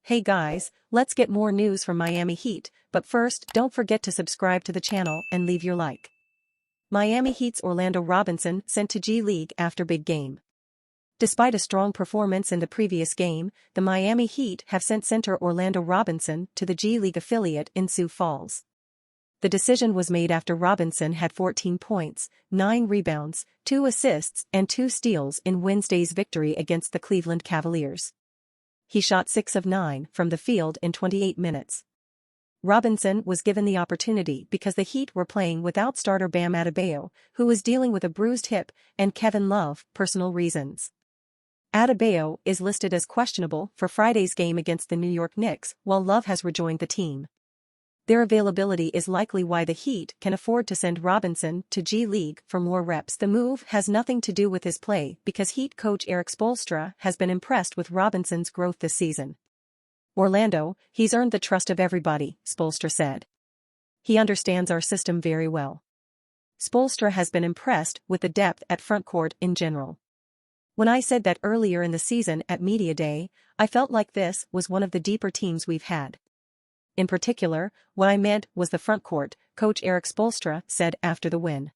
Hey guys, let's get more news from Miami Heat, but first don't forget to subscribe to the channel and leave your like. Miami Heat's Orlando Robinson sent to G League after big game. Despite a strong performance in the previous game, the Miami Heat have sent center Orlando Robinson to the G League affiliate in Sioux Falls. The decision was made after Robinson had 14 points, 9 rebounds, 2 assists and 2 steals in Wednesday's victory against the Cleveland Cavaliers. He shot 6 of 9 from the field in 28 minutes. Robinson was given the opportunity because the Heat were playing without starter Bam Adebayo, who was dealing with a bruised hip, and Kevin Love, personal reasons. Adebayo is listed as questionable for Friday's game against the New York Knicks, while Love has rejoined the team. Their availability is likely why the Heat can afford to send Robinson to G League for more reps. The move has nothing to do with his play because Heat coach Erik Spoelstra has been impressed with Robinson's growth this season. "Orlando, he's earned the trust of everybody," Spoelstra said. "He understands our system very well." Spoelstra has been impressed with the depth at frontcourt in general. "When I said that earlier in the season at Media Day, I felt like this was one of the deeper teams we've had. In particular, what I meant was the frontcourt," coach Erik Spoelstra said after the win.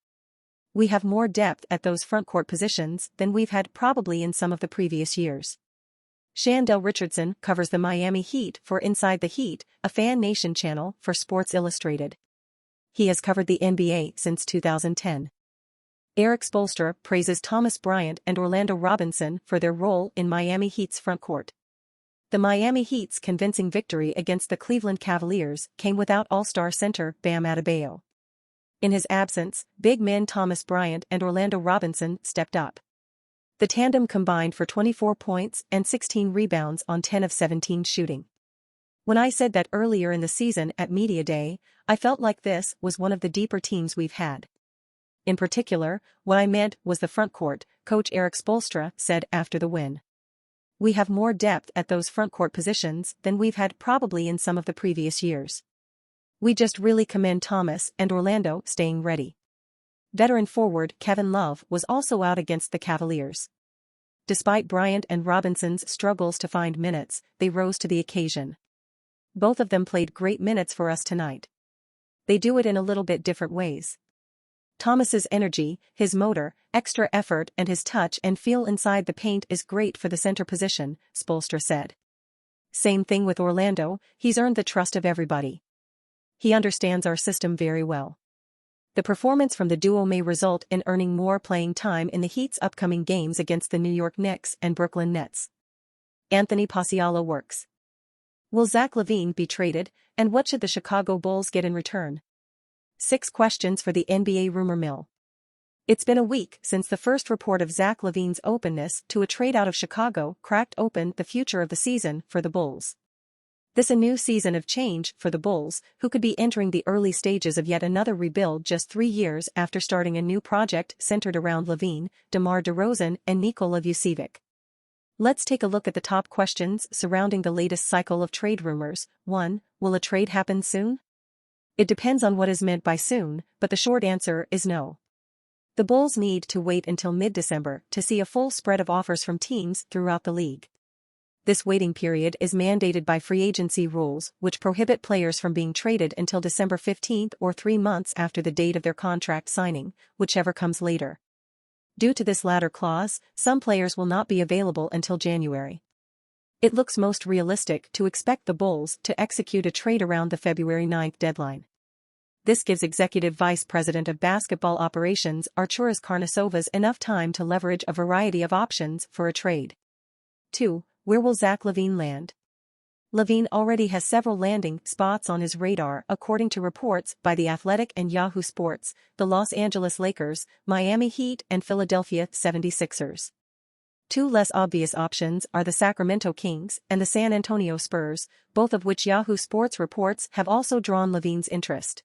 "We have more depth at those frontcourt positions than we've had probably in some of the previous years." Shandell Richardson covers the Miami Heat for Inside the Heat, a Fan Nation channel for Sports Illustrated. He has covered the NBA since 2010. Erik Spoelstra praises Thomas Bryant and Orlando Robinson for their role in Miami Heat's frontcourt. The Miami Heat's convincing victory against the Cleveland Cavaliers came without All-Star center Bam Adebayo. In his absence, big men Thomas Bryant and Orlando Robinson stepped up. The tandem combined for 24 points and 16 rebounds on 10 of 17 shooting. "When I said that earlier in the season at Media Day, I felt like this was one of the deeper teams we've had. In particular, what I meant was the frontcourt," coach Erik Spoelstra said after the win. "We have more depth at those frontcourt positions than we've had probably in some of the previous years. We just really commend Thomas and Orlando staying ready." Veteran forward Kevin Love was also out against the Cavaliers. Despite Bryant and Robinson's struggles to find minutes, they rose to the occasion. "Both of them played great minutes for us tonight. They do it in a little bit different ways. Thomas's energy, his motor, extra effort and his touch and feel inside the paint is great for the center position," Spoelstra said. "Same thing with Orlando, he's earned the trust of everybody. He understands our system very well." The performance from the duo may result in earning more playing time in the Heat's upcoming games against the New York Knicks and Brooklyn Nets. Anthony Pasialo works. Will Zach Lavine be traded, and what should the Chicago Bulls get in return? 6 questions for the NBA rumor mill. It's been a week since the first report of Zach Lavine's openness to a trade out of Chicago cracked open the future of the season for the Bulls. This a new season of change for the Bulls, who could be entering the early stages of yet another rebuild just 3 years after starting a new project centered around Lavine, DeMar DeRozan and Nikola Vucevic. Let's take a look at the top questions surrounding the latest cycle of trade rumors. 1. Will a trade happen soon? It depends on what is meant by soon, but the short answer is no. The Bulls need to wait until mid-December to see a full spread of offers from teams throughout the league. This waiting period is mandated by free agency rules, which prohibit players from being traded until December 15 or 3 months after the date of their contract signing, whichever comes later. Due to this latter clause, some players will not be available until January. It looks most realistic to expect the Bulls to execute a trade around the February 9 deadline. This gives Executive Vice President of Basketball Operations Arturas Karnisovas enough time to leverage a variety of options for a trade. 2. Where will Zach Lavine land? Lavine already has several landing spots on his radar according to reports by The Athletic and Yahoo Sports, the Los Angeles Lakers, Miami Heat and Philadelphia 76ers. 2 less obvious options are the Sacramento Kings and the San Antonio Spurs, both of which Yahoo Sports reports have also drawn Lavine's interest.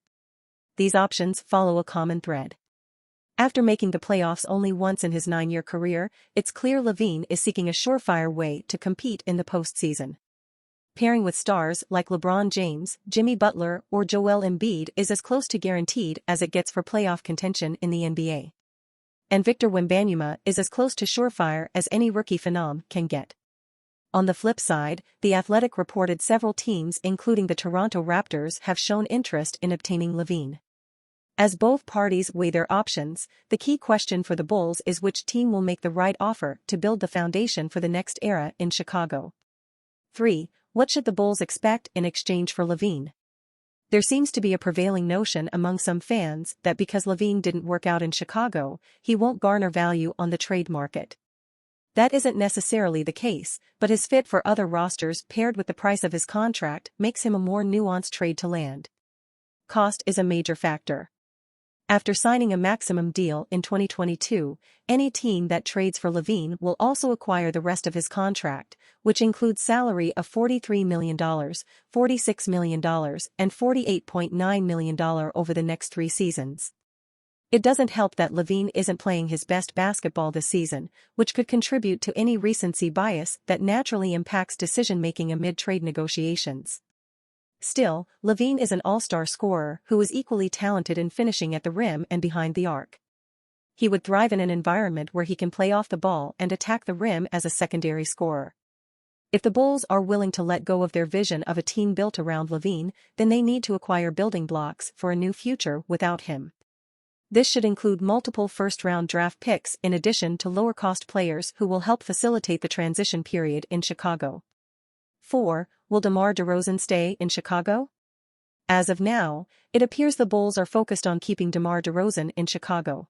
These options follow a common thread. After making the playoffs only once in his 9-year career, it's clear Lavine is seeking a surefire way to compete in the postseason. Pairing with stars like LeBron James, Jimmy Butler or Joel Embiid is as close to guaranteed as it gets for playoff contention in the NBA. and Victor Wembanyama is as close to surefire as any rookie phenom can get. On the flip side, The Athletic reported several teams including the Toronto Raptors have shown interest in obtaining Lavine. As both parties weigh their options, the key question for the Bulls is which team will make the right offer to build the foundation for the next era in Chicago. 3. What should the Bulls expect in exchange for Lavine? There seems to be a prevailing notion among some fans that because Lavine didn't work out in Chicago, he won't garner value on the trade market. That isn't necessarily the case, but his fit for other rosters paired with the price of his contract makes him a more nuanced trade to land. Cost is a major factor. After signing a maximum deal in 2022, any team that trades for Lavine will also acquire the rest of his contract, which includes salary of $43 million, $46 million, and $48.9 million over the next 3 seasons. It doesn't help that Lavine isn't playing his best basketball this season, which could contribute to any recency bias that naturally impacts decision-making amid trade negotiations. Still, Lavine is an all-star scorer who is equally talented in finishing at the rim and behind the arc. He would thrive in an environment where he can play off the ball and attack the rim as a secondary scorer. If the Bulls are willing to let go of their vision of a team built around Lavine, then they need to acquire building blocks for a new future without him. This should include multiple first-round draft picks in addition to lower-cost players who will help facilitate the transition period in Chicago. 4. Will DeMar DeRozan stay in Chicago? As of now, it appears the Bulls are focused on keeping DeMar DeRozan in Chicago.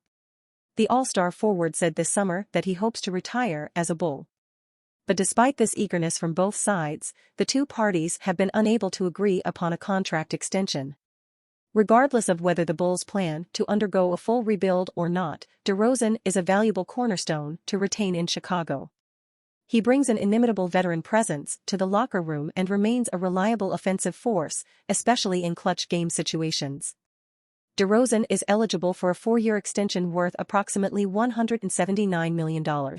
The All-Star forward said this summer that he hopes to retire as a Bull. But despite this eagerness from both sides, the two parties have been unable to agree upon a contract extension. Regardless of whether the Bulls plan to undergo a full rebuild or not, DeRozan is a valuable cornerstone to retain in Chicago. He brings an inimitable veteran presence to the locker room and remains a reliable offensive force, especially in clutch game situations. DeRozan is eligible for a 4-year extension worth approximately $179 million.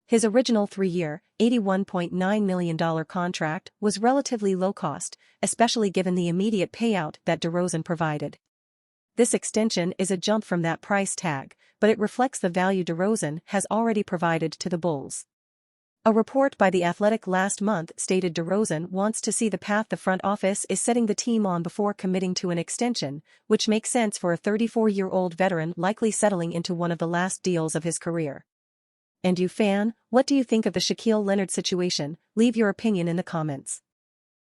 His original 3-year, $81.9 million contract was relatively low cost, especially given the immediate payout that DeRozan provided. This extension is a jump from that price tag, but it reflects the value DeRozan has already provided to the Bulls. A report by The Athletic last month stated DeRozan wants to see the path the front office is setting the team on before committing to an extension, which makes sense for a 34-year-old veteran likely settling into one of the last deals of his career. And you fan, what do you think of the Shaquille Leonard situation? Leave your opinion in the comments.